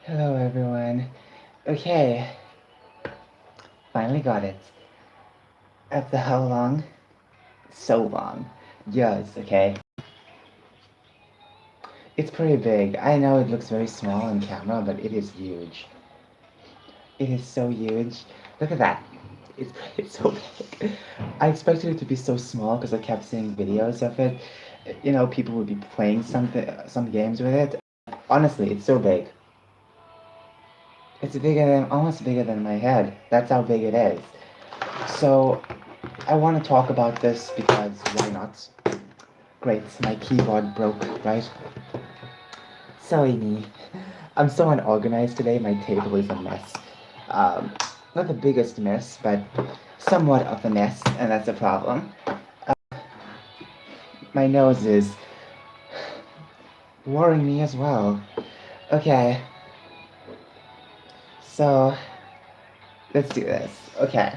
Hello everyone. Okay, finally got it. After how long? So long. Years, okay? It's pretty big. I know it looks very small on camera, but it is huge. It is so huge. Look at that. It's, it's so big. I expected it to be so small because I kept seeing videos of it. You know, people would be playing some games with it. Honestly, it's so big. It's bigger than, almost bigger than my head. That's how big it is. So, I want to talk about this because why not? Great, my keyboard broke, right? Silly me. I'm so unorganized today, my table is a mess. Um, Not the biggest mess, but somewhat of a mess, and that's a problem. My nose is worrying me as well. Okay, so let's do this. Okay.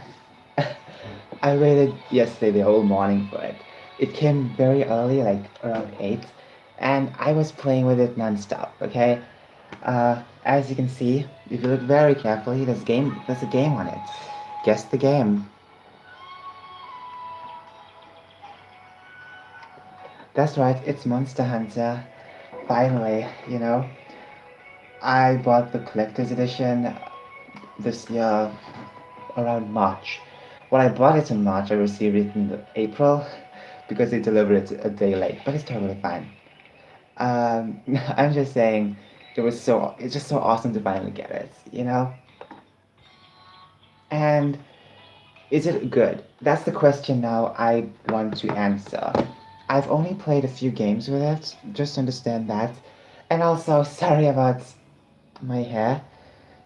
I waited yesterday the whole morning for it. It came very early, like around 8, and I was playing with it non-stop, okay? As you can see, if you look very carefully, there's a game on it. Guess the game. That's right, it's Monster Hunter. Finally, I bought the collector's edition this year around March. When I bought it in March, I received it in April because they delivered it a day late, but it's totally fine. I'm just saying, it's just so awesome to finally get it, you know? And is it good? That's the question now I want to answer. I've only played a few games with it, just to understand that. And also, sorry about my hair.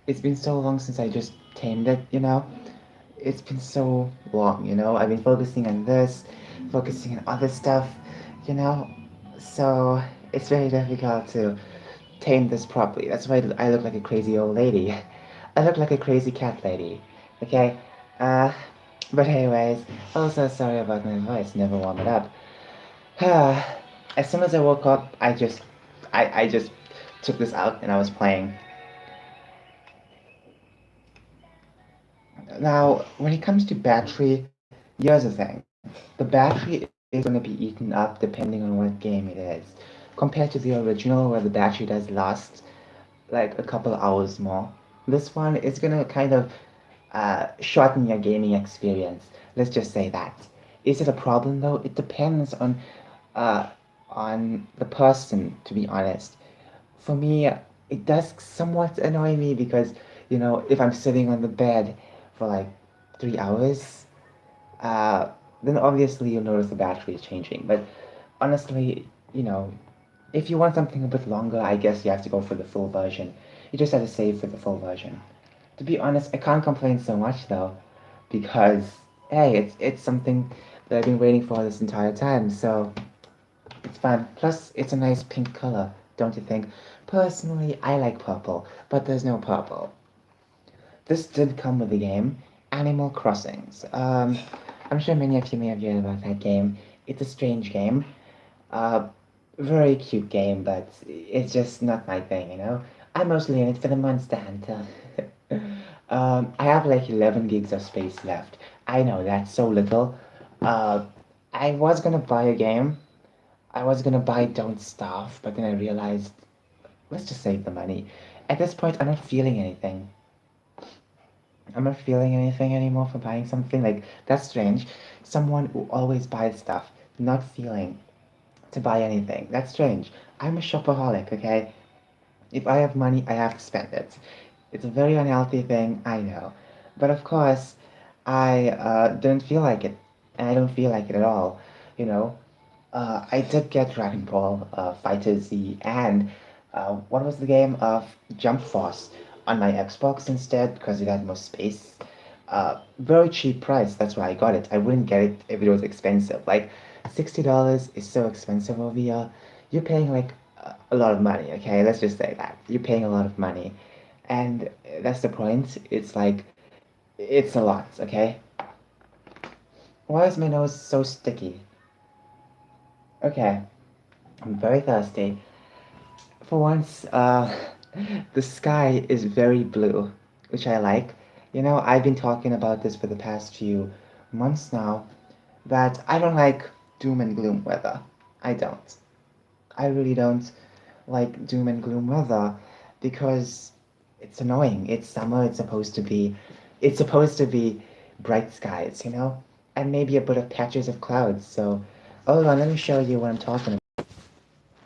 It's been so long since I just tamed it, you know? It's been so long, you know? I've been focusing on this, focusing on other stuff, you know? So, it's very difficult to tame this properly. That's why I look like a crazy old lady. I look like a crazy cat lady. Okay? Uh, but anyways, also sorry about my voice, never warm it up. As soon as I woke up, I just took this out and I was playing. Now, when it comes to battery, here's the thing. The battery is going to be eaten up depending on what game it is. Compared to the original where the battery does last like a couple hours more. This one is gonna kind of shorten your gaming experience. Let's just say that. Is it a problem though? It depends uh, on the person, to be honest. For me, it does somewhat annoy me because if I'm sitting on the bed for like 3 hours, uh, then obviously you'll notice the battery is changing. But honestly, you know, if you want something a bit longer, I guess you have to go for the full version. You just have to save for the full version. To be honest, I can't complain so much though, because hey, it's something that I've been waiting for this entire time, so it's fun. Plus, it's a nice pink color, don't you think? Personally, I like purple, but there's no purple. This did come with the game, Animal Crossings. I'm sure many of you may have heard about that game. It's a strange game. Uh, Very cute game, but it's just not my thing, you know? I'm mostly in it for the Monster Hunter. I have like 11 gigs of space left. I know that's so little. Uh, I was gonna buy a game. I was gonna buy Don't Starve, but then I realized let's just save the money. At this point, I'm not feeling anything. I'm not feeling anything anymore for buying something. Like, that's strange. Someone who always buys stuff, not feeling to buy anything. That's strange. I'm a shopaholic, okay? If I have money, I have to spend it. It's a very unhealthy thing, I know. But of course, I don't feel like it. And I don't feel like it at all, you know? I did get Dragon Ball Fighter Z and what was the game of Jump Force on my Xbox instead because it had more space. Very cheap price, that's why I got it. I wouldn't get it if it was expensive. Like $60 is so expensive over here. You're paying like a lot of money, okay? Let's just say that. You're paying a lot of money. And that's the point. It's like, it's a lot, okay? Why is my nose so sticky? Okay, I'm very thirsty. For once, The sky is very blue, which I like. You know, I've been talking about this for the past few months now, that I don't like doom and gloom weather. I don't. I really don't like doom and gloom weather because it's annoying. It's summer, it's supposed to be bright skies, you know? And maybe a bit of patches of clouds. So, hold on, let me show you what I'm talking about.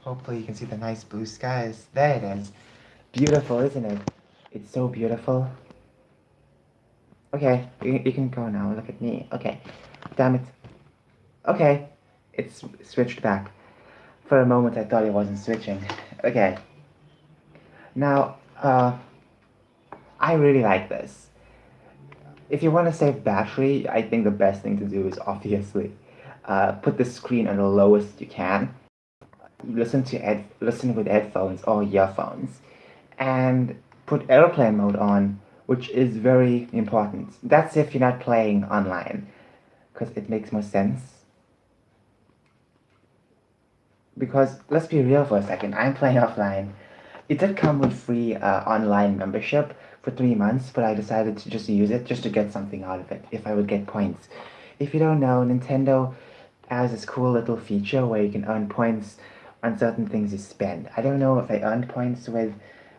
Hopefully you can see the nice blue skies. There it is. Beautiful, isn't it? It's so beautiful. Okay, you can go now. Look at me. Okay. Damn it. Okay. It's switched back. For a moment I thought it wasn't switching. Okay. Now, I really like this. If you want to save battery, I think the best thing to do is obviously put the screen on the lowest you can. Listen with headphones or earphones, and put airplane mode on, which is very important. That's if you're not playing online, because it makes more sense. Because let's be real for a second, I'm playing offline. It did come with free online membership for 3 months, but I decided to just use it just to get something out of it, if I would get points. If you don't know, Nintendo has this cool little feature where you can earn points on certain things you spend. I don't know if I earned points with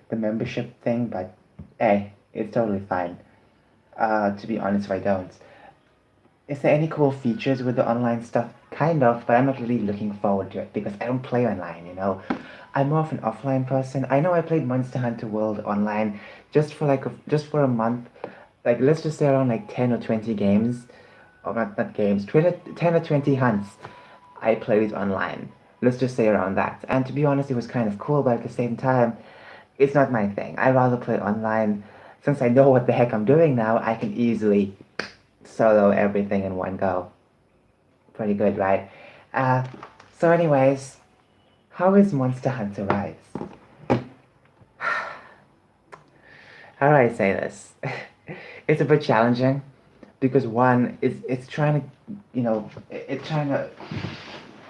the membership thing, but hey, it's totally fine. To be honest, if I don't. Is there any cool features with the online stuff? Kind of, but I'm not really looking forward to it because I don't play online, you know. I'm more of an offline person. I know I played Monster Hunter World online just for a month. Like let's just say around like 10 or 20 games. Or not games, 20, 10 or 20 hunts I played online. Let's just say around that. And to be honest, it was kind of cool, but at the same time, it's not my thing. I rather play online. Since I know what the heck I'm doing now, I can easily solo everything in one go. Pretty good, right? Uh, so anyways, how is Monster Hunter Rise? How do I say this? It's a bit challenging because one, it's trying to, it's trying to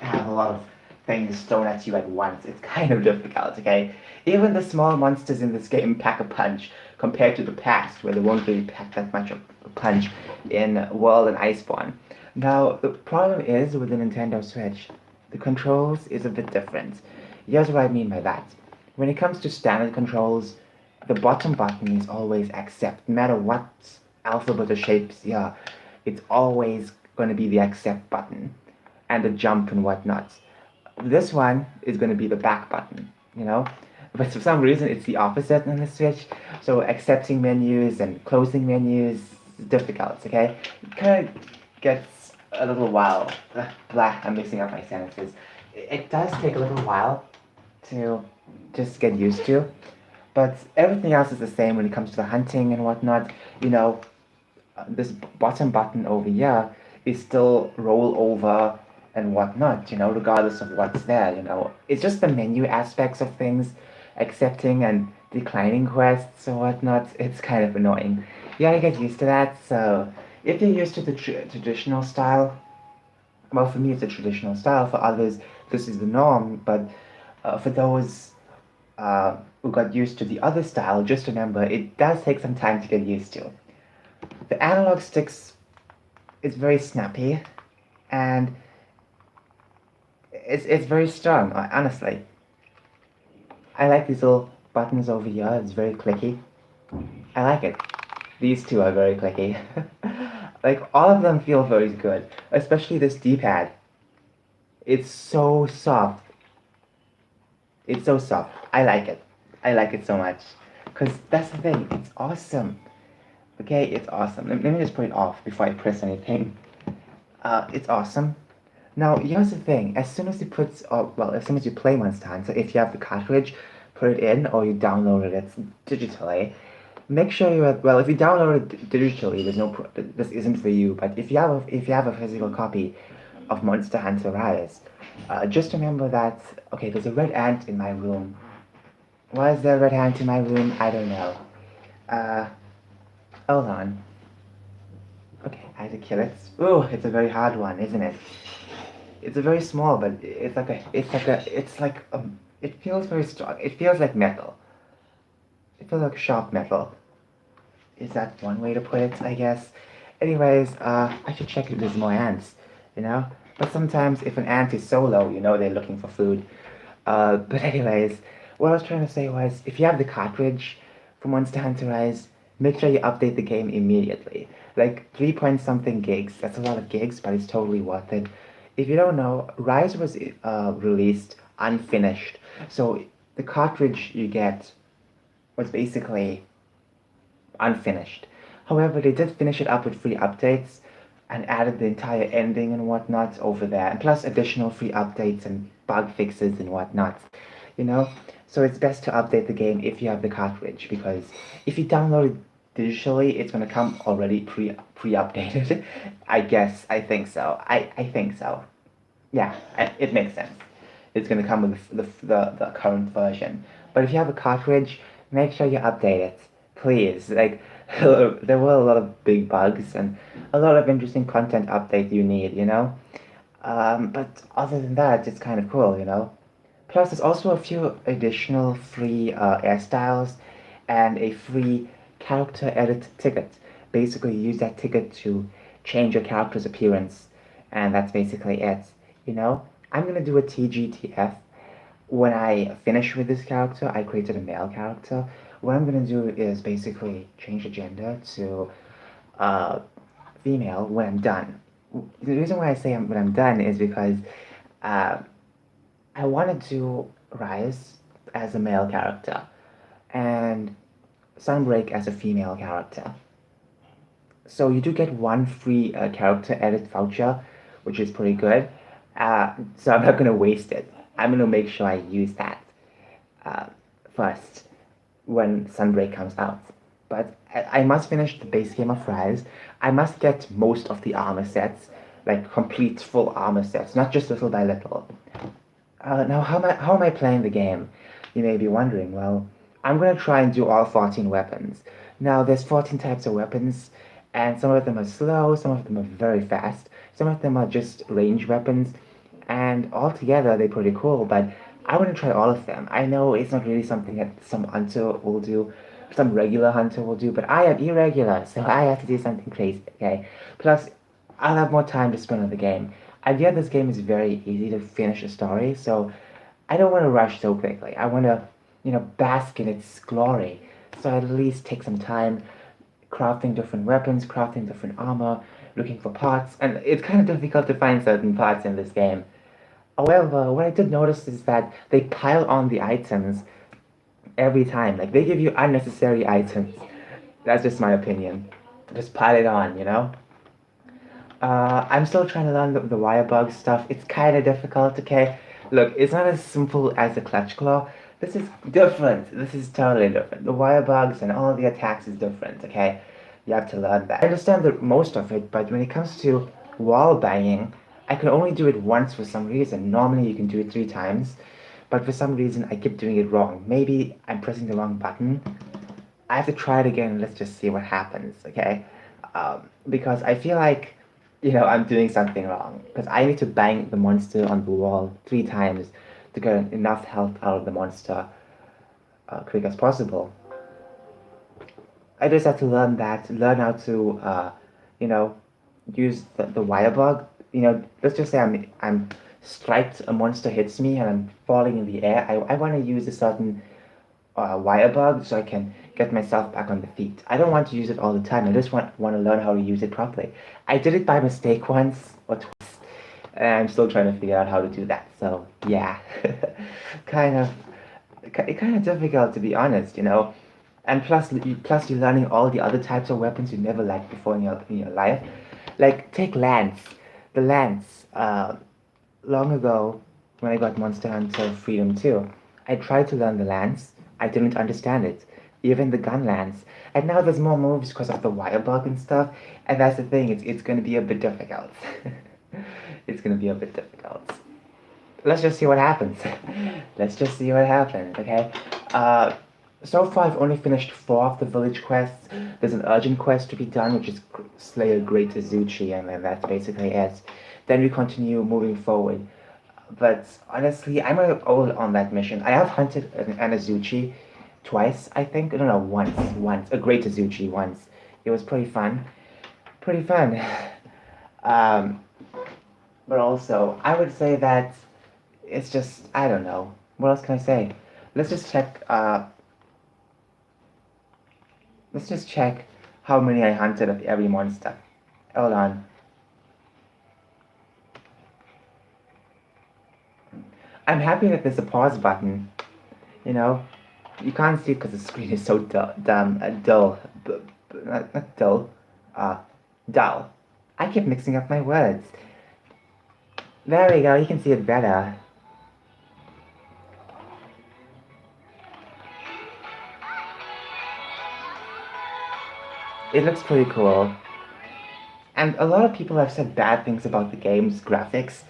have a lot of things thrown at you at once. It's kind of difficult, okay? Even the small monsters in this game pack a punch compared to the past, where they won't really pack that much of a punch in World and Iceborne. Now, the problem is with the Nintendo Switch, the controls is a bit different. Here's what I mean by that. When it comes to standard controls, the bottom button is always accept. No matter what alphabet or shapes here, it's always going to be the accept button and the jump and whatnot. This one is going to be the back button, you know? But for some reason, it's the opposite on the Switch. So accepting menus and closing menus is difficult, okay? It kind of gets a little while. Blah, I'm mixing up my sentences. It does take a little while to just get used to. But everything else is the same when it comes to the hunting and whatnot. You know, this bottom button over here is still roll over and whatnot, you know, regardless of what's there, you know. It's just the menu aspects of things, accepting and declining quests or whatnot. It's kind of annoying. You gotta get used to that. So if you're used to the traditional style, well, for me it's a traditional style. For others, this is the norm. But for those who got used to the other style, just remember it does take some time to get used to. The analog sticks is very snappy, and it's very strong. Honestly, I like these little buttons over here. It's very clicky. I like it. These two are very clicky. Like all of them feel very good, especially this D-pad. It's so soft. It's so soft. I like it. I like it so much. Because that's the thing. It's awesome. Okay, it's awesome. Let me just put it off before I press anything. It's awesome. Now, here's the thing. As soon as you put, well, as soon as you play Monster Hunter, if you have the cartridge, put it in, or you downloaded it digitally, make sure you have, well, if you download it digitally, this isn't for you, but if you have a physical copy of Monster Hunter Rise, just remember that, okay, there's a red ant in my room. Why is there a red ant in my room? I don't know. Uh, hold on. Okay, I had to kill it. Oh, it's a very hard one, isn't it? It's a very small, but it feels very strong. It feels like metal. It feels like sharp metal. Is that one way to put it, I guess? Anyways, I should check if there's more ants, you know? But sometimes if an ant is solo, you know they're looking for food. But anyways, what I was trying to say was, if you have the cartridge for Monster Hunter Rise, make sure you update the game immediately. Like 3 point something gigs. That's a lot of gigs, but it's totally worth it. If you don't know, Rise was released unfinished, so the cartridge you get was basically unfinished. However, they did finish it up with free updates and added the entire ending and whatnot over there, and plus additional free updates and bug fixes and whatnot. You know, so it's best to update the game if you have the cartridge, because if you download it digitally, it's gonna come already pre updated. I guess I think so. I think so. Yeah, it makes sense. It's gonna come with the current version. But if you have a cartridge, make sure you update it, please. Like there were a lot of big bugs and a lot of interesting content update you need, you know. But other than that, it's kind of cool, you know. Plus, there's also a few additional free hairstyles and a free character edit ticket. Basically, you use that ticket to change your character's appearance, and that's basically it. You know, I'm gonna do a TGTF when I finish with this character. I created a male character. What I'm gonna do is basically change the gender to uh, female when I'm done. The reason why I say when I'm done is because uh, I wanted to Rise as a male character and Sunbreak as a female character. So you do get one free character edit voucher, which is pretty good. So I'm not gonna waste it. I'm gonna make sure I use that uh, first when Sunbreak comes out. But I must finish the base game of Rise. I must get most of the armor sets, like complete full armor sets, not just little by little. Now, how am I playing the game? You may be wondering. Well, I'm gonna try and do all 14 weapons. Now, there's 14 types of weapons, and some of them are slow, some of them are very fast, some of them are just range weapons, and altogether they're pretty cool. But I want to try all of them. I know it's not really something that some hunter will do, some regular hunter will do, but I am irregular, so I have to do something crazy. Okay. Plus, I'll have more time to spend on the game. I feel this game is very easy to finish a story, so I don't want to rush so quickly. I want to, bask in its glory. So I at least take some time crafting different weapons, crafting different armor, looking for parts, and it's kind of difficult to find certain parts in this game. However, what I did notice is that they pile on the items every time. Like, they give you unnecessary items. That's just my opinion. Just pile it on, you know? I'm still trying to learn the wire bug stuff. It's kind of difficult, okay? Look, it's not as simple as the clutch claw. This is different. This is totally different. The wire bugs and all the attacks is different, okay? You have to learn that. I understand most of it, but when it comes to wall banging, I can only do it once for some reason. Normally you can do it 3 times, but for some reason I keep doing it wrong. Maybe I'm pressing the wrong button. I have to try it again. Let's just see what happens, okay? Because I feel like I'm doing something wrong because I need to bang the monster on the wall 3 times to get enough health out of the monster quick as possible. I just have to learn how to, you know, use the wire bug. Let's just say I'm striped, a monster hits me, and I'm falling in the air. I want to use a certain wire bug so I can get myself back on the feet. I don't want to use it all the time. I just want to learn how to use it properly. I did it by mistake once or twice, and I'm still trying to figure out how to do that. So yeah, kind of, kind of difficult to be honest. And plus you're learning all the other types of weapons you never liked before in your life. Like take lance, the lance. Long ago, when I got Monster Hunter Freedom 2, I tried to learn the lance. I didn't understand it, even the gun lance. And now there's more moves because of the wire bug and stuff. And that's the thing. It's going to be a bit difficult. It's going to be a bit difficult. Let's just see what happens. Let's just see what happens. Okay. So far, I've only finished 4 of the village quests. There's an urgent quest to be done, which is slay a great Azuchi, and then that's basically it. Then we continue moving forward. But honestly, I'm old on that mission. I have hunted an Azuchi, twice, I think. No, no, once. A Great Azuchi once. It was pretty fun. Pretty fun. Um, but also, I would say that it's just, I don't know. What else can I say? Let's just check, let's just check how many I hunted of every monster. Hold on. I'm happy that there's a pause button. You know, you can't see it because the screen is so dull. Not dull, uh, dull. I keep mixing up my words. There we go, you can see it better. It looks pretty cool. And a lot of people have said bad things about the game's graphics.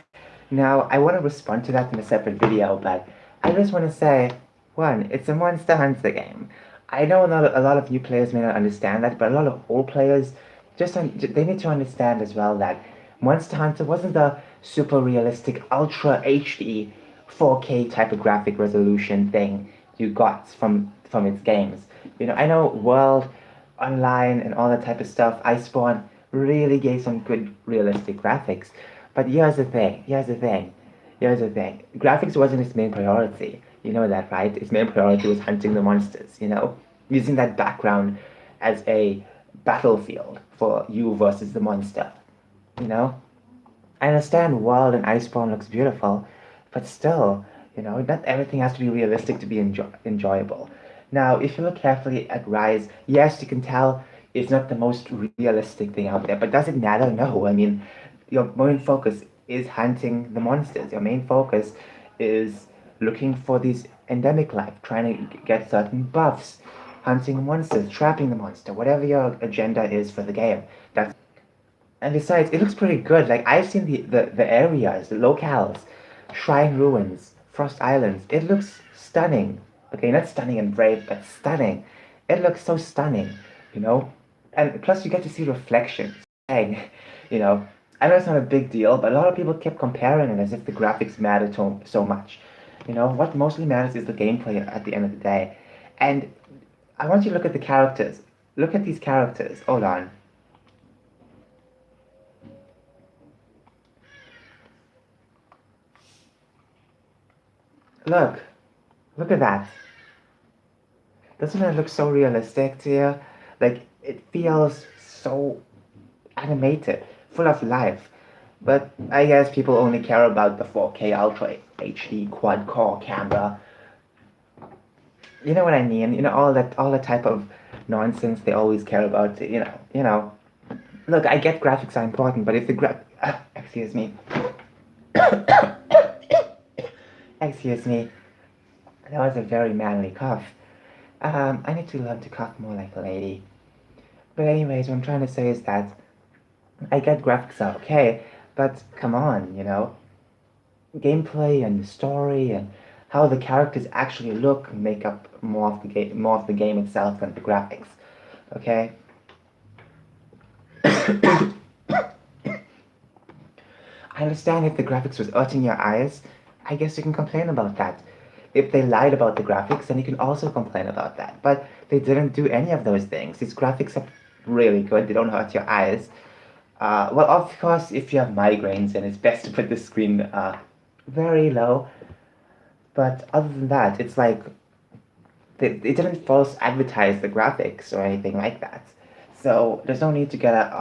Now, I want to respond to that in a separate video, but I just want to say, one, it's a Monster Hunter game. I know a lot of new players may not understand that, but a lot of old players they need to understand as well that Monster Hunter wasn't the super realistic, ultra HD, 4K type of graphic resolution thing you got from its games. You know, I know World, Online, and all that type of stuff. Iceborne really gave some good realistic graphics. But here's the thing. Graphics wasn't its main priority. You know that, right? Its main priority was hunting the monsters, you know? Using that background as a battlefield for you versus the monster, you know? I understand World and Iceborne looks beautiful, but still, you know, not everything has to be realistic to be enjoyable. Now, if you look carefully at Rise, yes, you can tell it's not the most realistic thing out there, but does it matter? No. I mean, your main focus is hunting the monsters. Your main focus is looking for these endemic life, trying to get certain buffs, hunting monsters, trapping the monster, whatever your agenda is for the game. That's and besides, it looks pretty good. Like I've seen the areas, the locales, Shrine Ruins, Frost Islands. It looks stunning. Okay, not stunning and brave, but stunning. It looks so stunning, you know? And plus you get to see reflections. Dang, you know. I know it's not a big deal, but a lot of people kept comparing it as if the graphics matter so much. You know, what mostly matters is the gameplay at the end of the day. And I want you to look at the characters. Look at these characters. Hold on. Look. Look at that. Doesn't it look so realistic to you? Like, it feels so animated, full of life. But I guess people only care about the 4K Ultra HD quad core camera. You know what I mean? You know, all the type of nonsense they always care about, you know. Look, I get graphics are important, but if the excuse me. Excuse me. That was a very manly cough. I need to learn to cough more like a lady. But anyways, what I'm trying to say is that I get graphics are okay, but come on, you know, gameplay and the story and how the characters actually look make up more of the game itself than the graphics. Okay. I understand if the graphics was hurting your eyes, I guess you can complain about that. If they lied about the graphics, then you can also complain about that. But they didn't do any of those things. These graphics are really good. They don't hurt your eyes. Well, of course, if you have migraines, then it's best to put the screen very low. But other than that, it's like they didn't false advertise the graphics or anything like that. So there's no need to get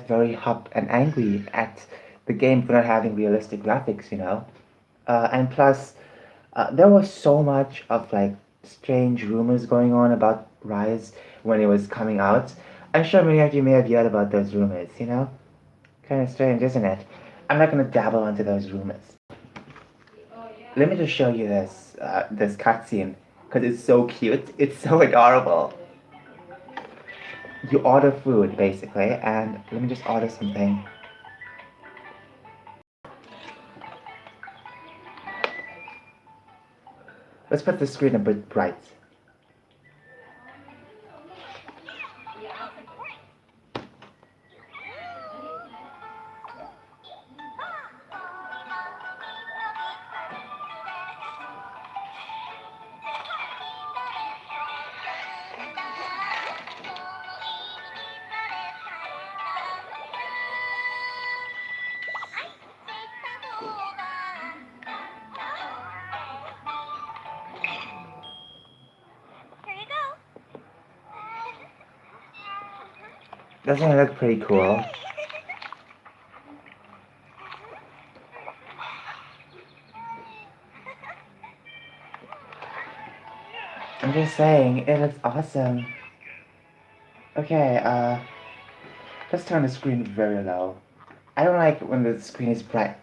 very up and angry at the game for not having realistic graphics, you know. And plus, there was so much of like strange rumors going on about Rise when it was coming out. I'm sure many of you may have heard about those rumors, you know? Kind of strange, isn't it? I'm not gonna dabble into those rumors. Let me just show you this cutscene because it's so cute. It's so adorable. You order food basically, and let me just order something. Let's put the screen a bit bright. Doesn't it look pretty cool? I'm just saying, it looks awesome. Okay, let's turn the screen very low. I don't like when the screen is bright.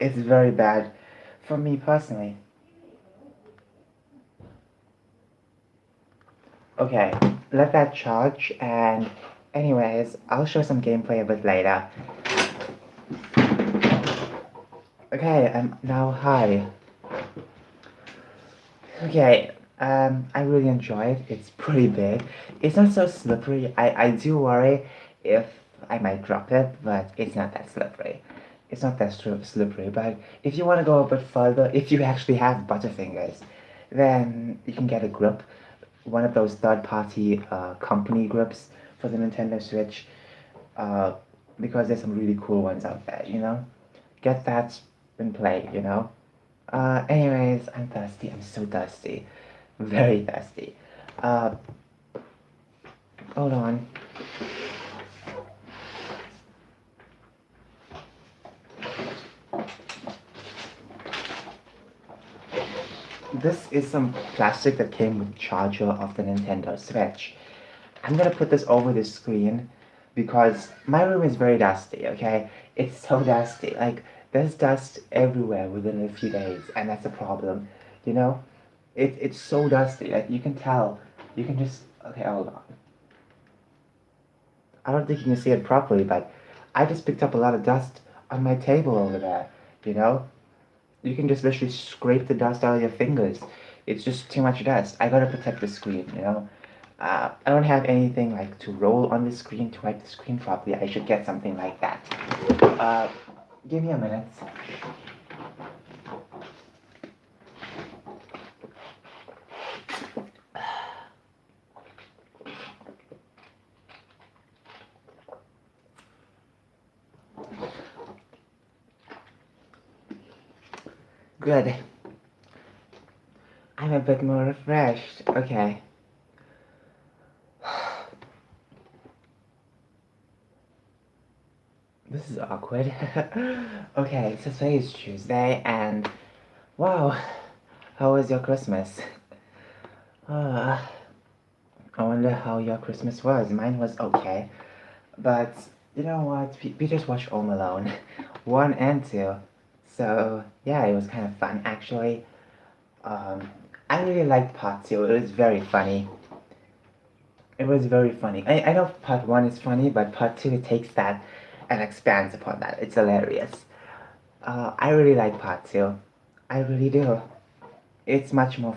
It's very bad for me personally. Okay, let that charge, and anyways, I'll show some gameplay a bit later. Okay, now hi. Okay, I really enjoy it. It's pretty big. It's not so slippery. I do worry if I might drop it, but it's not that slippery. It's not that slippery, but if you want to go a bit further, if you actually have butterfingers, then you can get a grip, one of those third-party company grips for the Nintendo Switch, uh, because there's some really cool ones out there, you know? Get that and play, you know? Anyways, I'm thirsty. I'm so thirsty. Very thirsty. Uh, hold on. This is some plastic that came with the charger of the Nintendo Switch. I'm gonna put this over the screen because my room is very dusty, okay? It's so dusty. Like, there's dust everywhere within a few days, and that's a problem, you know? It's so dusty. Like, you can tell. You can just. Okay, hold on. I don't think you can see it properly, but I just picked up a lot of dust on my table over there, you know? You can just literally scrape the dust out of your fingers. It's just too much dust. I gotta protect the screen, you know? I don't have anything like to roll on the screen to wipe the screen properly. I should get something like that. Uh, give me a minute. Good. I'm a bit more refreshed. Okay. This is awkward. Okay, so today is Tuesday, and wow, how was your Christmas? Uh, I wonder how your Christmas was. Mine was okay, but you know what? We just watched Home Alone, 1 and 2. So yeah, it was kind of fun actually. Um, I really liked part 2. It was very funny. It was very funny. I know part 1 is funny, but part 2 it takes that and expands upon that. It's hilarious. I really like part 2. I really do. It's much more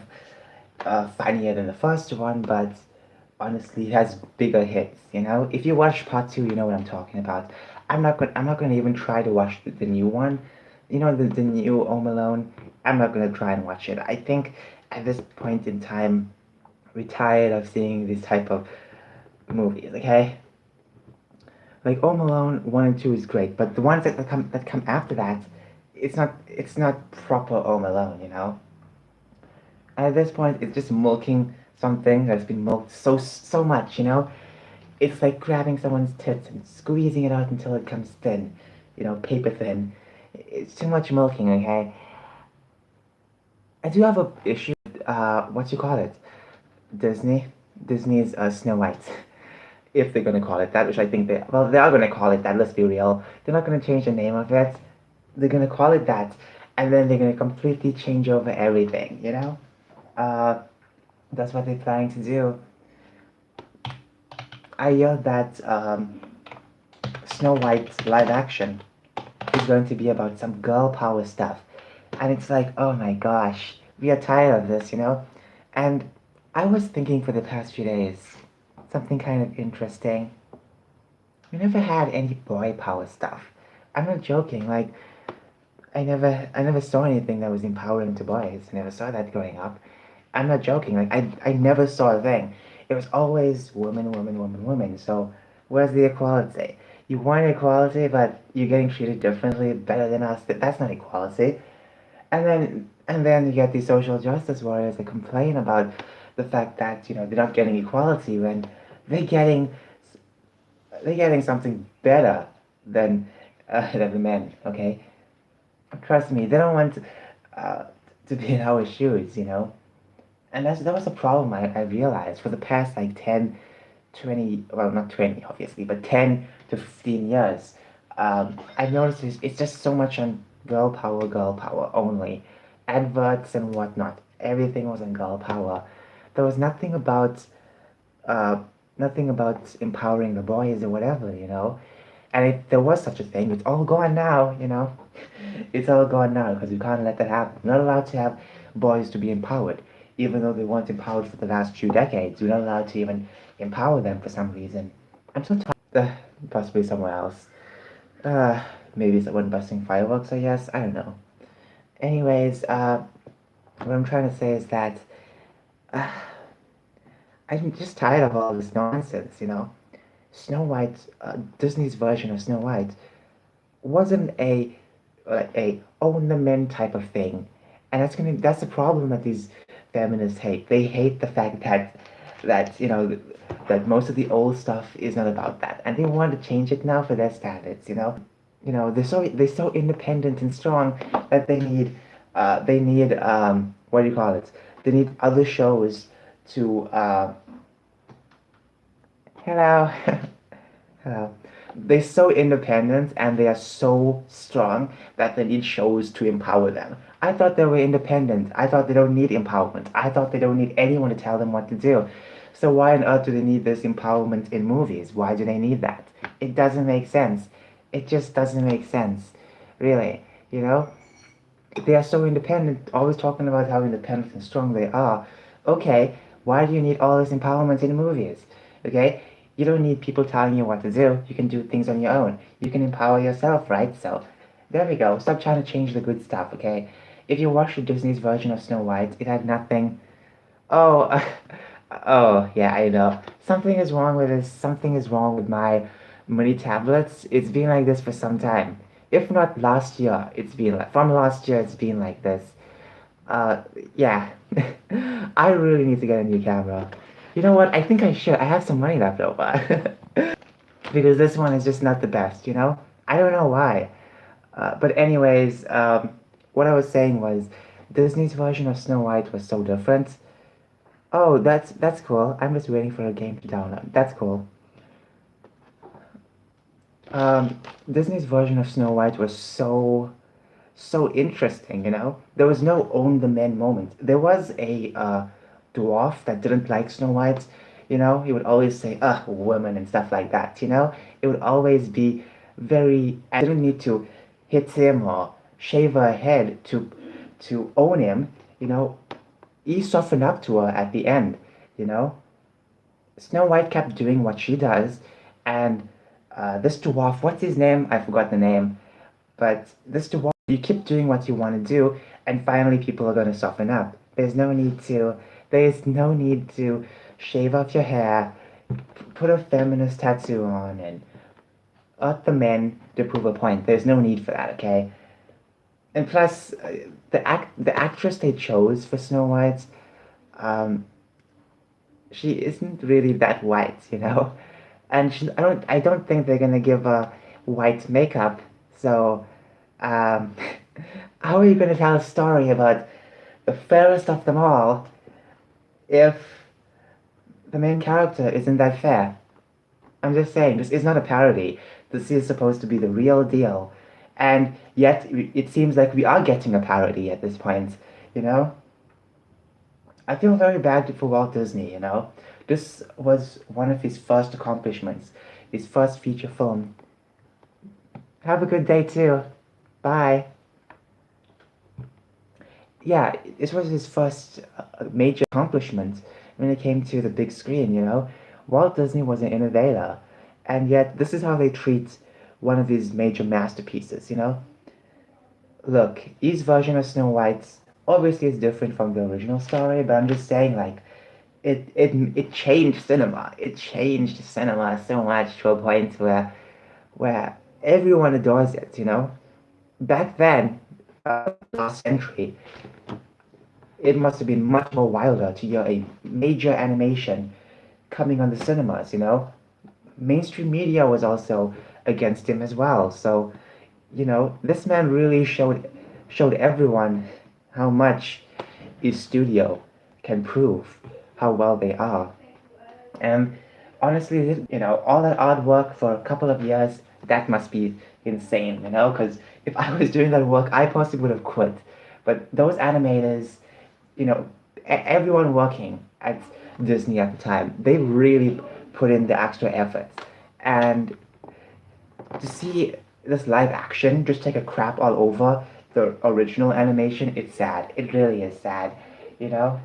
funnier than the first one, but honestly, it has bigger hits. You know, if you watch part 2, you know what I'm talking about. I'm not gonna even try to watch the new one. You know, the new Home Alone. I'm not gonna try and watch it. I think at this point in time, we're tired of seeing this type of movies. Okay, like Home Alone 1 and 2 is great, but the ones that come after that, it's not proper Home Alone. You know, at this point, it's just milking something that's been milked so much. You know, it's like grabbing someone's tits and squeezing it out until it comes thin. You know, paper thin. It's too much milking. Okay, I do have a issue. What you call it? Disney. Disney's Snow White. If they're gonna call it that, which I think they are gonna call it that. Let's be real. They're not gonna change the name of it. They're gonna call it that, and then they're gonna completely change over everything. You know, uh, that's what they're planning to do. I heard that Snow White's live action is going to be about some girl power stuff, and it's like, oh my gosh, we are tired of this, you know. And I was thinking for the past few days, something kind of interesting. We never had any boy power stuff. I'm not joking. Like I never saw anything that was empowering to boys. I never saw that growing up. I'm not joking. Like I never saw a thing. It was always woman, woman, woman, woman. So where's the equality? You want equality, but you're getting treated differently, better than us. That's not equality. And then you get these social justice warriors that complain about the fact that you know they're not getting equality when they're getting they're getting something better than than the men. Okay, trust me, they don't want uh, to be in our shoes, you know. And that was a problem I realized for the past like 10, 20, well, not 20, obviously, but 10 to 15 years. I've noticed it's just so much on girl power only. Adverts and whatnot. Everything was on girl power. There was uh, nothing about empowering the boys or whatever, you know. And if there was such a thing, it's all gone now, you know. It's all gone now because we can't let that happen. We're not allowed to have boys to be empowered, even though they weren't empowered for the last few decades. We're not allowed to even empower them for some reason. I'm so tired. Possibly somewhere else. Uh, maybe someone busting fireworks, I guess. I don't know. Anyways, what I'm trying to say is that uh, I'm just tired of all this nonsense, you know. Snow White, Disney's version of Snow White, wasn't a own the men type of thing, and that's the problem that these feminists hate. They hate the fact that that most of the old stuff is not about that, and they want to change it now for their standards. They're so independent and strong that they need what do you call it? They need other shows to hello. Hello. They're so independent and they are so strong that they need shows to empower them. I thought they were independent. I thought they don't need empowerment. I thought they don't need anyone to tell them what to do. So why on earth do they need this empowerment in movies? Why do they need that? It doesn't make sense. It just doesn't make sense. Really, you know? They are so independent, always talking about how independent and strong they are. Okay, why do you need all this empowerment in movies? Okay, you don't need people telling you what to do. You can do things on your own. You can empower yourself, right? So, there we go. Stop trying to change the good stuff, okay? If you watched Disney's version of Snow White, it had nothing. Oh, oh, yeah, I know. Something is wrong with this. Something is wrong with my mini tablets. It's been like this for some time. If not last year, from last year, it's been like this. Uh, yeah. I really need to get a new camera. You know what? I think I should. I have some money left over. Because this one is just not the best, you know? I don't know why. But anyways, what I was saying was Disney's version of Snow White was so different. Oh, that's cool. I'm just waiting for a game to download. That's cool. Um, Disney's version of Snow White was so interesting, you know? There was no own the men moment. There was a dwarf that didn't like Snow White, you know? He would always say, women and stuff like that, you know? It would always be very, I didn't need to hit him or shave her head to own him, you know? He softened up to her at the end, you know? Snow White kept doing what she does, and this dwarf, what's his name? I forgot the name. But this dwarf, you keep doing what you want to do, and finally people are going to soften up. There's no need to shave off your hair, put a feminist tattoo on, and hurt the men to prove a point. There's no need for that, okay? And plus, the actress they chose for Snow White, um, she isn't really that white, you know. And I don't think they're gonna give her white makeup. So, um, how are you gonna tell a story about the fairest of them all if the main character isn't that fair? I'm just saying, this is not a parody. This is supposed to be the real deal. And yet, it seems like we are getting a parody at this point, you know? I feel very bad for Walt Disney, you know? This was one of his first accomplishments, his first feature film. Have a good day too. Bye. Yeah, this was his first major accomplishment when it came to the big screen, you know? Walt Disney was an innovator, and yet this is how they treat one of his major masterpieces, you know? Look, his version of Snow White obviously is different from the original story, but I'm just saying, like, it changed cinema. It changed cinema so much to a point where everyone adores it, you know? Back then, last century, it must have been much more wilder to hear a major animation coming on the cinemas, you know? mainstream media was also against him as well. So, this man really showed everyone how much his studio can prove how well they are. And honestly, all that hard work for a couple of years, that must be insane, because if I was doing that work, I possibly would have quit. But those animators, you know, everyone working at Disney at the time, they really put in the extra effort. And to see this live action just take a crap all over the original animation, it's sad. It really is sad, you know?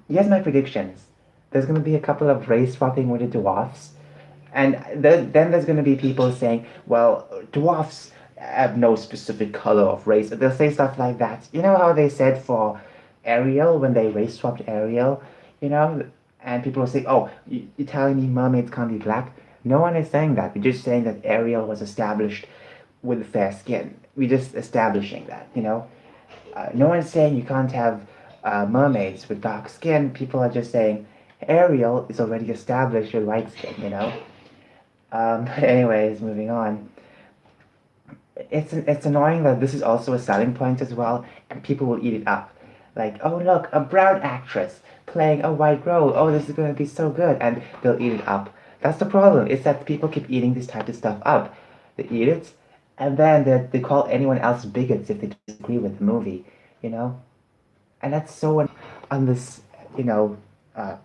Here's my predictions. There's going to be a couple of race swapping with the dwarfs, and then there's going to be people saying, well, dwarfs have no specific color of race. They'll say stuff like that. You know how they said for Ariel when they race swapped Ariel, you know? And people will say, oh, you're telling me mermaids can't be black? No one is saying that. We're just saying that Ariel was established with fair skin. We're just establishing that. No one's saying you can't have mermaids with dark skin. People are just saying Ariel is already established with white skin. Anyways, moving on. It's annoying that this is also a selling point as well, and people will eat it up. Like, oh look, a brown actress playing a white role. Oh, this is gonna be so good, and they'll eat it up. That's the problem. It's that people keep eating this type of stuff up. They eat it, and then they call anyone else bigots if they disagree with the movie. You know, and that's so on this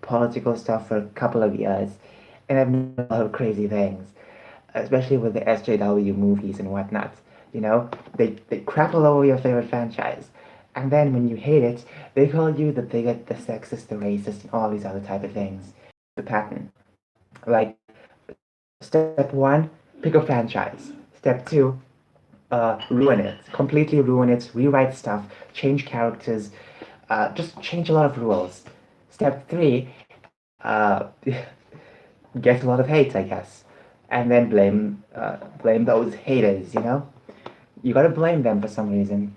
political stuff for a couple of years, and I've known a lot of crazy things, especially with the SJW movies and whatnot. They crap all over your favorite franchise, and then when you hate it, they call you the bigot, the sexist, the racist, and all these other type of things. The pattern, like step one, pick a franchise. Step two, ruin it, completely ruin it, rewrite stuff, change characters, just change a lot of rules. Step three, get a lot of hate, I guess, and then blame those haters. You gotta blame them for some reason,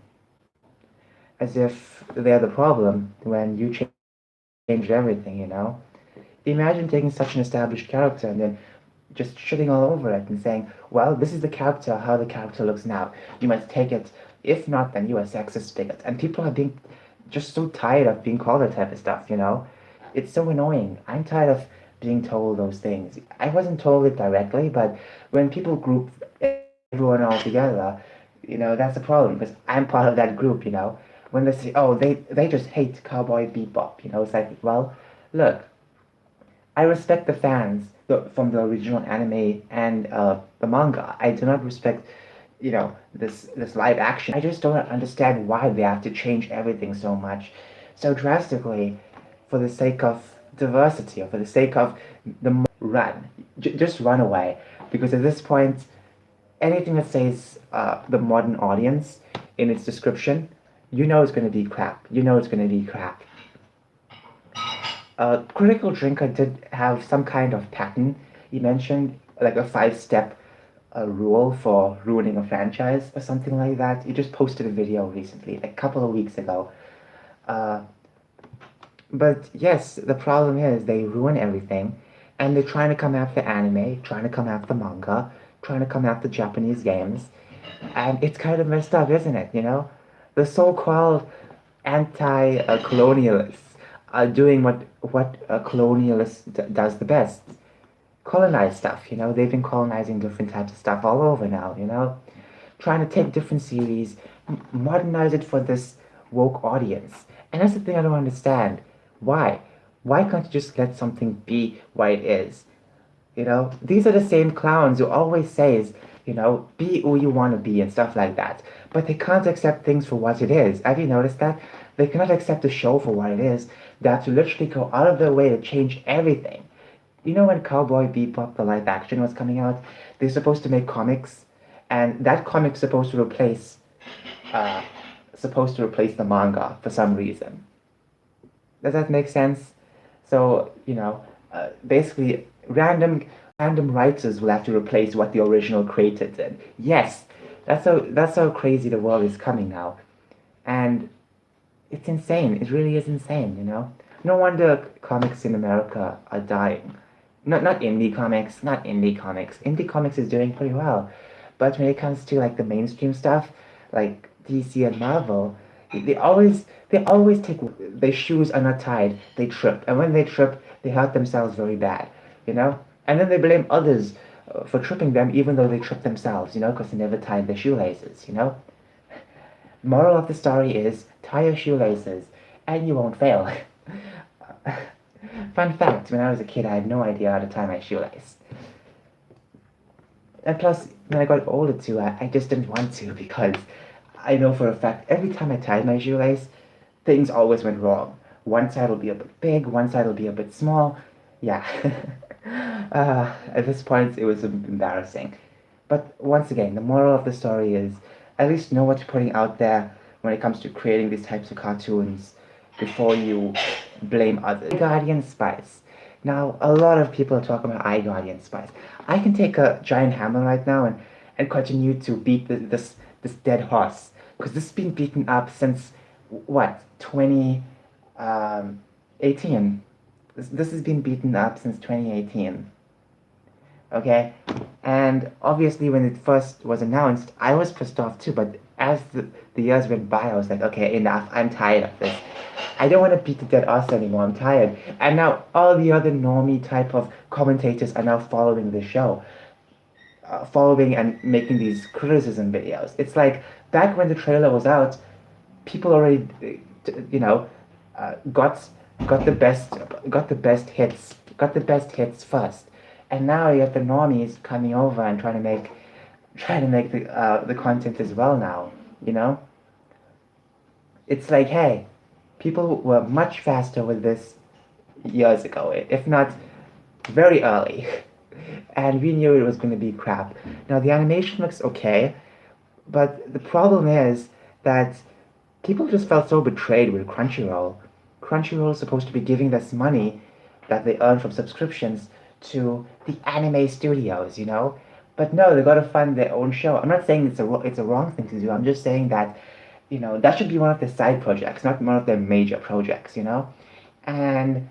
as if they're the problem when you changed everything. Imagine taking such an established character and then just shitting all over it and saying, well, this is the character, how the character looks now. You must take it. If not, then you are sexist bigot. And people are being just so tired of being called that type of stuff. It's so annoying. I'm tired of being told those things. I wasn't told it directly, but when people group everyone all together, that's a problem because I'm part of that group. When they say, oh, they just hate Cowboy Bebop, it's like, well, look, I respect the fans from the original anime and the manga. I do not respect, this live action. I just don't understand why they have to change everything so much, so drastically, for the sake of diversity or for the sake of the run. Just run away, because at this point, anything that says the modern audience in its description, it's going to be crap. It's going to be crap. Critical Drinker did have some kind of pattern. He mentioned like a 5-step rule for ruining a franchise or something like that. He just posted a video recently, like a couple of weeks ago. Uh, but yes, the problem is they ruin everything, and they're trying to come after anime, trying to come after manga, trying to come after Japanese games, and it's kind of messed up, isn't it? The so-called anti-colonialists are doing what a colonialist does the best: colonize stuff. They've been colonizing different types of stuff all over now. Trying to take different series, modernize it for this woke audience. And that's the thing I don't understand. Why? Why can't you just let something be what it is? These are the same clowns who always says, be who you want to be and stuff like that. But they can't accept things for what it is. Have you noticed that? They cannot accept the show for what it is. They have to literally go out of their way to change everything. When Cowboy Bebop, the live action, was coming out, they're supposed to make comics, and that comic's uh, supposed to replace the manga for some reason. Does that make sense? So, basically, random writers will have to replace what the original creator did. Yes, that's how crazy the world is coming now, and it's insane. It really is insane. No wonder comics in America are dying. Not indie comics, not indie comics. Indie comics is doing pretty well, but when it comes to like the mainstream stuff, like DC and Marvel, they always take their shoes are not tied. They trip, and when they trip, they hurt themselves very bad, you know. And then they blame others for tripping them, even though they tripped themselves, you know, because they never tied their shoelaces, you know. Moral of the story is tie your shoelaces, and you won't fail. Fun fact: when I was a kid, I had no idea how to tie my shoelace. And plus, when I got older too, I just didn't want to because I know for a fact every time I tied my shoelace, things always went wrong. One side will be a bit big, one side will be a bit small. Yeah. At this point, it was embarrassing. But once again, the moral of the story is at least know what you're putting out there when it comes to creating these types of cartoons before you blame others. Guardian Spice. Now, a lot of people are talking about iGuardian Spice. I can take a giant hammer right now and continue to beat this dead horse because this has been beaten up since what 2018. This has been beaten up since 2018. Okay, and obviously when it first was announced, I was pissed off too. But as the years went by, I was like, okay, enough. I'm tired of this. I don't want to beat the dead horse anymore. I'm tired. And now all the other normie type of commentators are now following the show, following and making these criticism videos. It's like back when the trailer was out, people already, you know, got got the best got the best hits first, and now you have the normies coming over and trying to make the content as well now. You know, it's like, hey, people were much faster with this years ago, if not very early, and we knew it was going to be crap. Now the animation looks okay, but the problem is that people just felt so betrayed with Crunchyroll. Crunchyroll is supposed to be giving this money that they earn from subscriptions to the anime studios, you know? But no, they gotta fund their own show. I'm not saying it's a wrong thing to do. I'm just saying that, you know, that should be one of their side projects, not one of their major projects, you know? And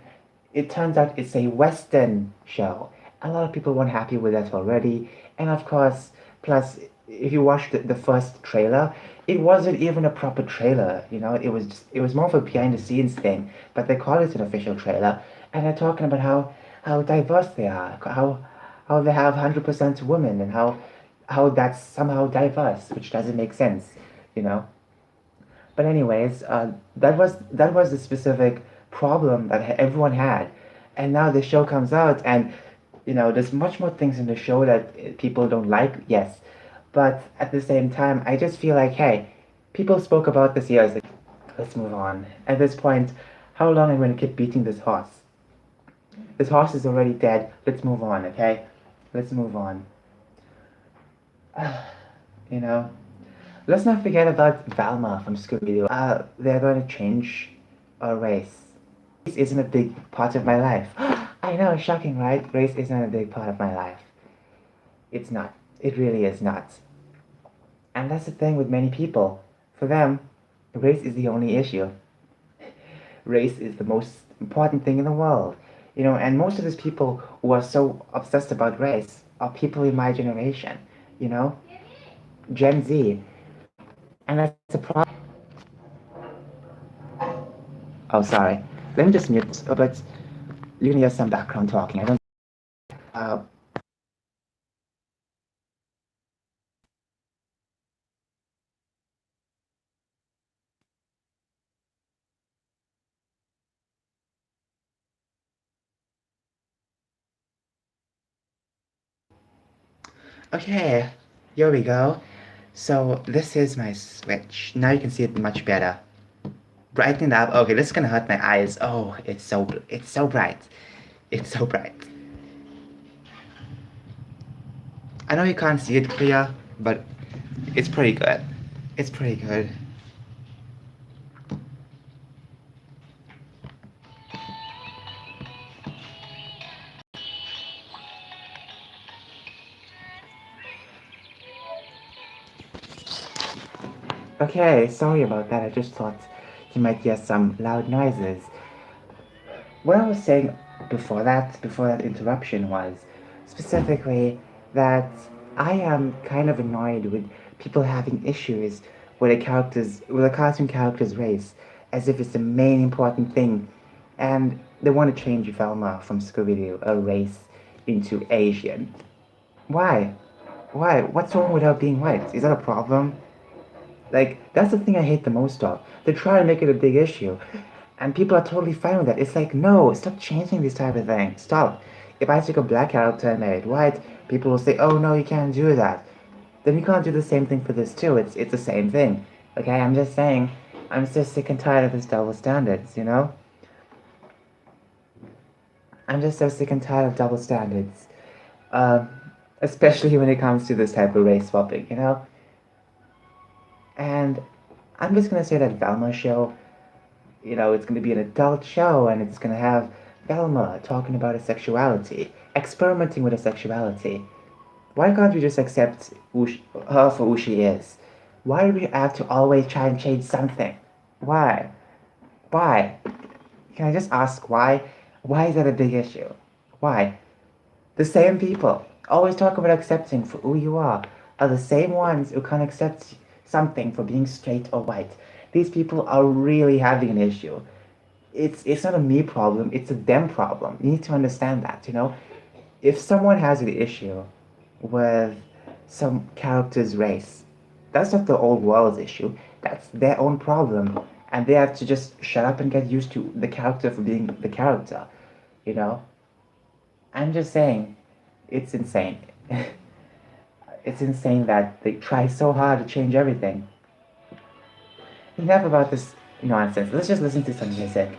it turns out it's a Western show. A lot of people weren't happy with that already. And of course, plus, if you watch the first trailer, it wasn't even a proper trailer, you know, it was more of a behind the scenes thing, but they call it an official trailer, and they're talking about how diverse they are, how they have 100% women, and how that's somehow diverse, which doesn't make sense, you know. But anyways, that was the specific problem that everyone had, and now the show comes out, and you know there's much more things in the show that people don't like. Yes, but at the same time, I just feel like, hey, people spoke about this years ago. Let's move on. At this point, how long am I going to keep beating this horse? This horse is already dead. Let's move on, okay? Let's move on. You know. Let's not forget about Velma from Scooby-Doo. They're going to change a race. Race isn't a big part of my life. I know, shocking, right? Race isn't a big part of my life. It's not. It really is not. And that's the thing with many people. For them, race is the only issue. Race is the most important thing in the world. You know, and most of these people who are so obsessed about race are people in my generation, you know? Gen Z. And that's a problem. Oh, sorry. Let me just mute, but you can hear some background talking. I don't. Uh, okay, here we go. So this is my switch. Now you can see it much better. Brighten it up. Okay, this is gonna hurt my eyes. Oh, it's so bright. It's so bright. I know you can't see it clear, but it's pretty good. It's pretty good. Okay, sorry about that. I just thought you might hear some loud noises. What I was saying before that interruption was specifically that I am kind of annoyed with people having issues with a cartoon character's race, as if it's the main important thing, and they want to change Velma from Scooby-Doo, a race, into Asian. Why? Why? What's wrong with her being white? Is that a problem? Like, that's the thing I hate the most of. They try to make it a big issue, and people are totally fine with that. It's like, no, stop changing these type of things. Stop. If I take a black character and made it white, people will say, oh no, you can't do that. Then you can't do the same thing for this too. It's the same thing. Okay, I'm just saying, I'm so sick and tired of this double standards, you know? I'm just so sick and tired of double standards. Um, Especially when it comes to this type of race swapping, you know? And I'm just gonna say that Velma show, you know, it's gonna be an adult show and it's gonna have Velma talking about her sexuality, experimenting with her sexuality. Why can't we just accept her for who she is? Why do we have to always try and change something? Why? Why? Can I just ask why? Why is that a big issue? Why? The same people always talk about accepting for who you are the same ones who can't accept something for being straight or white. These people are really having an issue. It's not a me problem, it's a them problem. You need to understand that, you know? If someone has an issue with some character's race, that's not the old world's issue. That's their own problem. And they have to just shut up and get used to the character for being the character, you know? I'm just saying, it's insane. It's insane that they try so hard to change everything. Enough about this nonsense. Let's just listen to some music.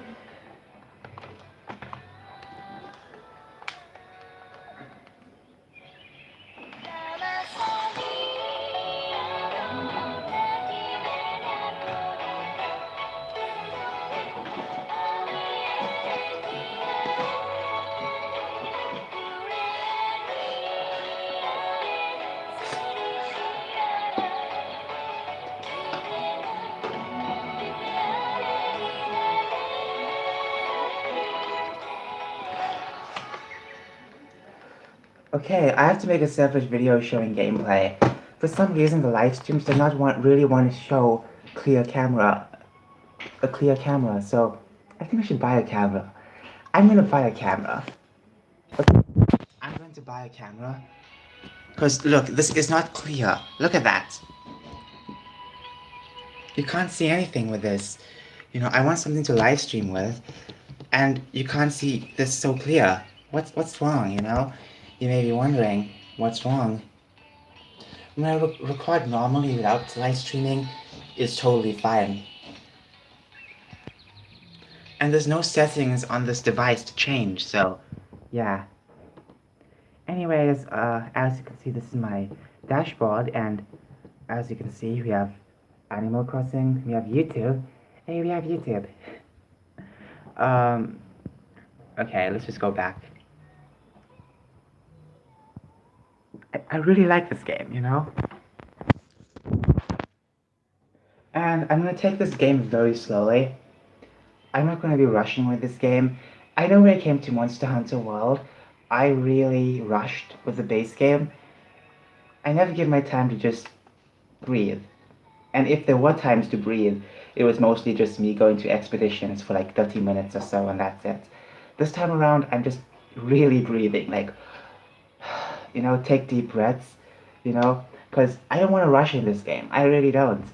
Okay, I have to make a separate video showing gameplay. For some reason, the live streams do not really want to show a clear camera. So I think I should buy a camera. I'm gonna buy a camera. Okay, I'm going to buy a camera. Cause look, this is not clear. Look at that. You can't see anything with this. You know, I want something to live stream with, and you can't see this so clear. What's wrong? You know, you may be wondering what's wrong. When I record normally without live streaming, it's totally fine. And there's no settings on this device to change, so yeah. Anyways, as you can see, this is my dashboard, and as you can see, we have Animal Crossing, we have YouTube. Hey, we have YouTube. Okay, let's just go back. I really like this game, you know? And I'm gonna take this game very slowly. I'm not gonna be rushing with this game. I know when it came to Monster Hunter World, I really rushed with the base game. I never give my time to just breathe. And if there were times to breathe, it was mostly just me going to expeditions for like 30 minutes or so, and that's it. This time around, I'm just really breathing, like, you know, take deep breaths, you know, because I don't want to rush in this game. I really don't.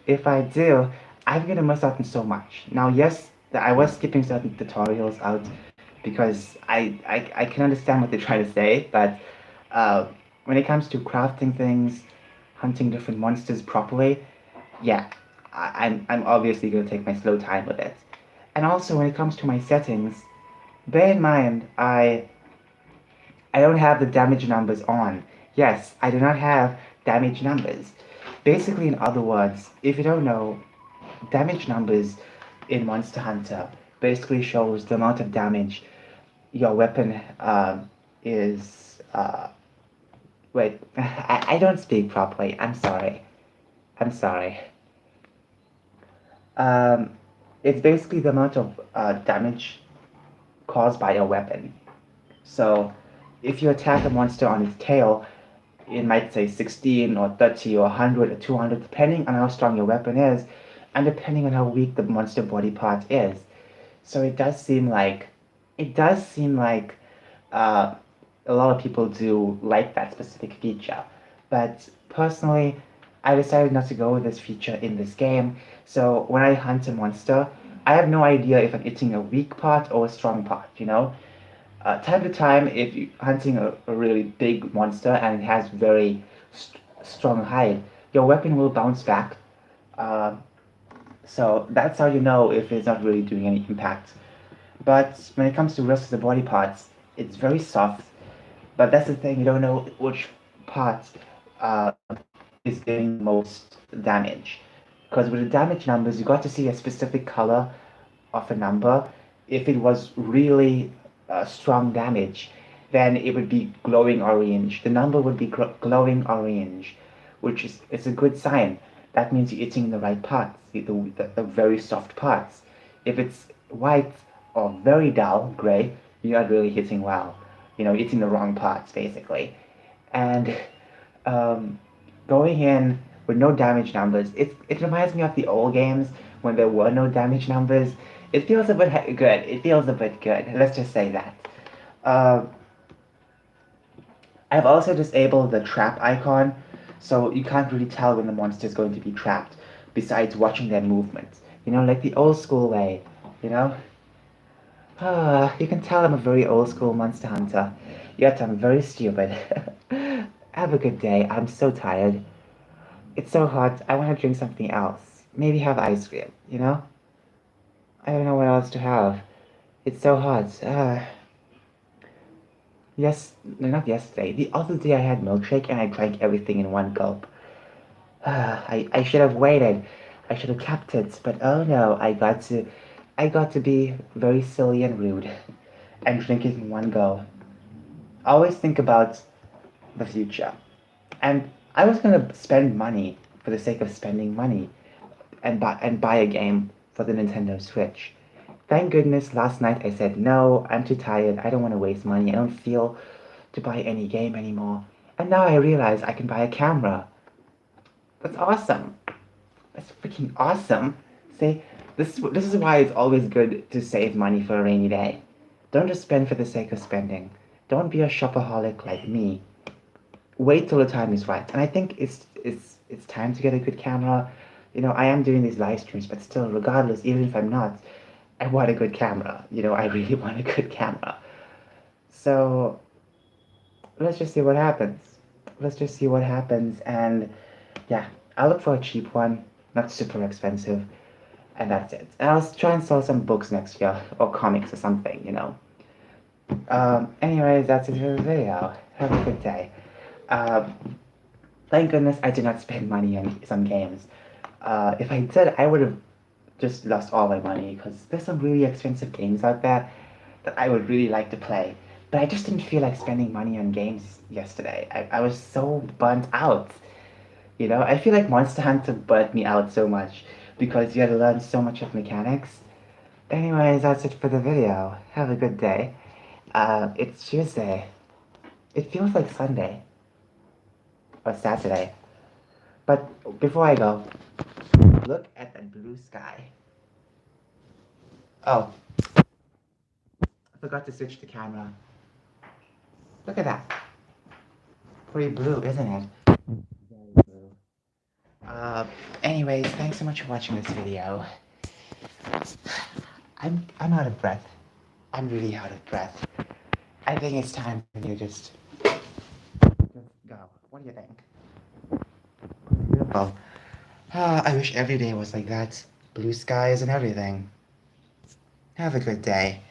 If I do, I'm gonna miss out on so much. Now, yes, I was skipping certain tutorials out because I can understand what they're trying to say, but when it comes to crafting things, hunting different monsters properly, yeah, I'm obviously gonna take my slow time with it. And also, when it comes to my settings, bear in mind I don't have the damage numbers on. Yes, I do not have damage numbers. Basically, in other words, if you don't know, damage numbers in Monster Hunter basically shows the amount of damage your weapon is. Wait, I don't speak properly. I'm sorry. I'm sorry. Um, it's basically the amount of damage caused by a weapon. So if you attack a monster on its tail, it might say 16 or 30 or 100 or 200, depending on how strong your weapon is, and depending on how weak the monster body part is. So it does seem like uh, a lot of people do like that specific feature. But personally, I decided not to go with this feature in this game. So when I hunt a monster, I have no idea if I'm hitting a weak part or a strong part. Time to time, if you're hunting a really big monster and it has very strong hide, your weapon will bounce back. Uh, so that's how you know if it's not really doing any impact. But when it comes to rest of the body parts, it's very soft. But that's the thing, you don't know which part uh, is doing the most damage. Because with the damage numbers, you got to see a specific color of a number. If it was really strong damage, then it would be glowing orange. The number would be glowing orange, which is it's a good sign. That means you're hitting the right parts, the very soft parts. If it's white or very dull gray, you're not really hitting well. Hitting the wrong parts basically. And um, going in with no damage numbers, it reminds me of the old games when there were no damage numbers. It feels a bit good. It feels a bit good. Let's just say that. Uh, I've also disabled the trap icon, so you can't really tell when the monster is going to be trapped, besides watching their movements. Like the old school way. You know? You can tell I'm a very old school monster hunter, yet I'm very stupid. Have a good day. I'm so tired. It's so hot. I want to drink something else. Maybe have ice cream. I don't know what else to have. It's so hot. Yes, no, not yesterday. The other day I had milkshake and I drank everything in one gulp. I should have waited. I should have kept it, but oh no, I got to be very silly and rude and drink it in one go. Always think about the future. And I was gonna spend money for the sake of spending money and buy a game for the Nintendo Switch. Thank goodness last night I said no, I'm too tired, I don't want to waste money, I don't feel to buy any game anymore. And now I realize I can buy a camera. That's awesome. That's freaking awesome. See, this is why it's always good to save money for a rainy day. Don't just spend for the sake of spending. Don't be a shopaholic like me. Wait till the time is right. And I think it's time to get a good camera. I am doing these live streams, but still, regardless, even if I'm not, I want a good camera. I really want a good camera. So let's just see what happens. Let's just see what happens, and yeah, I'll look for a cheap one, not super expensive, and that's it. And I'll try and sell some books next year, or comics or something. Anyways, that's it for the video. Have a good day. Um, Thank goodness I did not spend money on some games. If I did, I would have just lost all my money because there's some really expensive games out there that I would really like to play. But I just didn't feel like spending money on games yesterday. I was so burnt out. I feel like Monster Hunter burnt me out so much because you had to learn so much of mechanics. Anyways, that's it for the video. Have a good day. It's Tuesday. It feels like Sunday. Or Saturday. But before I go, look at that blue sky. Oh, I forgot to switch the camera. Look at that. Pretty blue, isn't it? Very blue. Anyways, thanks so much for watching this video. I'm out of breath. I'm really out of breath. I think it's time for me to just go. What do you think? Beautiful. I wish every day was like that. Blue skies and everything. Have a good day.